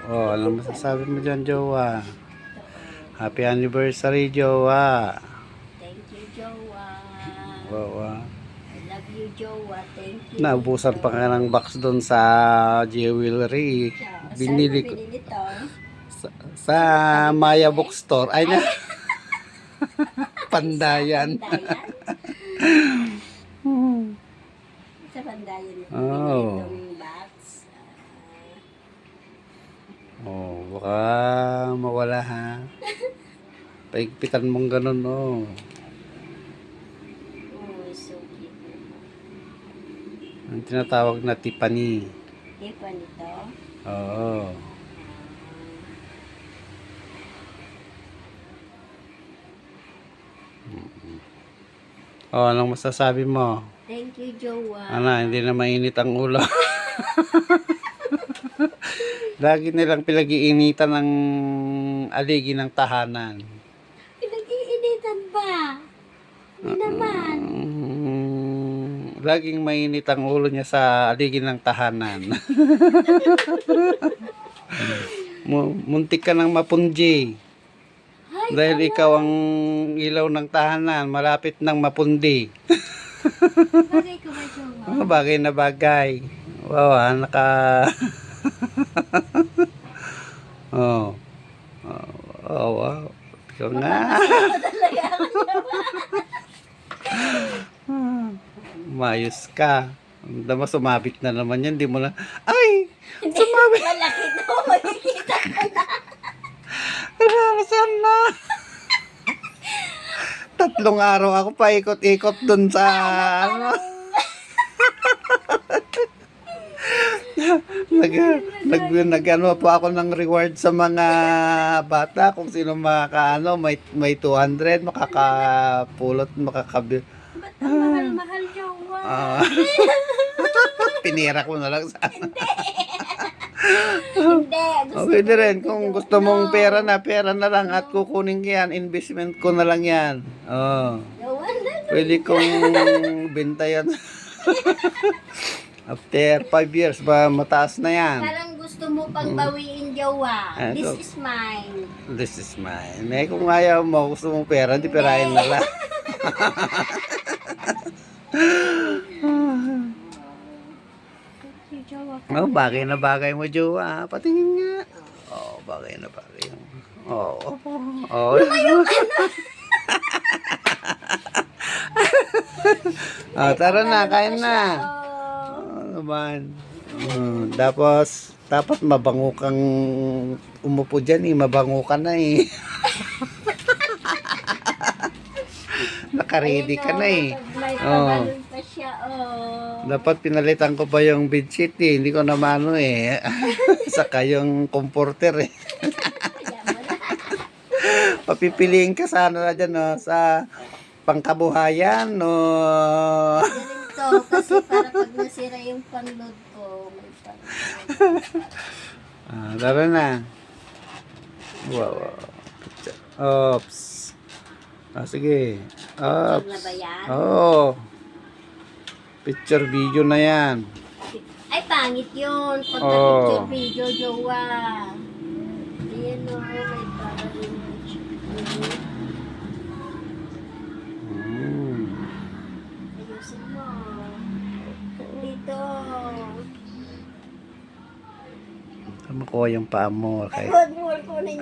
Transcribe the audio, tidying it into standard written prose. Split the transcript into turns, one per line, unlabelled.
Oh, alam masasabi mo dyan, jowa? Happy anniversary, jowa.
Thank you, Jowa.
Wow.
I love you, Jowa. Thank you.
Naubusan pa nga ng box doon sa jewelry.
Saan mo
Binili ko
binili to?
sa Maya Bookstore. Ay na, Pandayan.
Pandayan? Sa Pandayan mo
Oh.
binili itong box.
Oh, baka mawala ha. Paigpitan mong ganun, oh.
Oh, so cute.
Ang tinatawag na Tiffany.
Tiffany to?
Oo. Oh, anong masasabi mo?
Thank you, Jowa.
Ano, hindi na mainit ang ulo. Lagi nilang pinag-iinitan ng aligi ng tahanan.
Pinag-iinitan ba? Hindi naman.
Laging mainit ang ulo niya sa aligi ng tahanan. Muntik ka ng mapundi.
Ay,
Dahil ikaw ang ilaw ng tahanan, malapit ng mapundi.
bagay ko ba, Jowa?
Bagay na bagay. Wow, naka... oh. Oh, wow. Ikaw nga. Mayos ka. Dama sumabit na naman yan. Di mo na... Ay! Sumabit!
Malaki na. Makikita ko na.
Saan na? 3 araw ako pa ikot-ikot dun sa... ano. Nag-ano po ako ng reward sa mga bata kung sino makakaano, may 200 makakapulot, makakabil.
Ba't ang mahal-mahal, Jowa?
Pinira ko na lang sana.
Hindi.
Pwede rin kung gusto mong pera na lang at kukunin ko yan, investment ko na lang yan. Oh.
Jowa na.
Pwede kong benta yan. After 5 years ba mataas na yan.
Parang gusto mo pang bawiin, Jowa. This
Ito.
is mine.
This is mine. Eh, kung ayaw mo, gusto mong pera, di perahin na lang.
Si Jowa.
Oh, bagay na bagay mo, jowa. Patingin nga. Oh, bagay na bagay. Oh, oh. Oh, tara na, kain na. Oh, naman. Dapat mabango kang umupo dyan eh. Mabango ka na eh. Nakaready ka na eh.
May
Oh.
pabalon pa siya, oh.
Dapat pinalitan ko pa yung bedsheet eh. Hindi ko na maano eh. Saka yung comforter eh.
Kaya mo na.
Papipiliin ka sana na dyan no, sa pangkabuhayan no.
Ganito, kasi para pag nasira yung pang-load ko, may pang-load.
Tara na. Wow. Oops. Sige.
Picture
Oops.
na ba yan?
Oo. Picture video na yan.
Ay, pangit yun. Pagka
Oh.
picture video, Jowa. Ayan o, may parang image. Ayusin mo. Dito.
Tama ko yung paa mo.
Ay,
Okay.
huwag mo kunin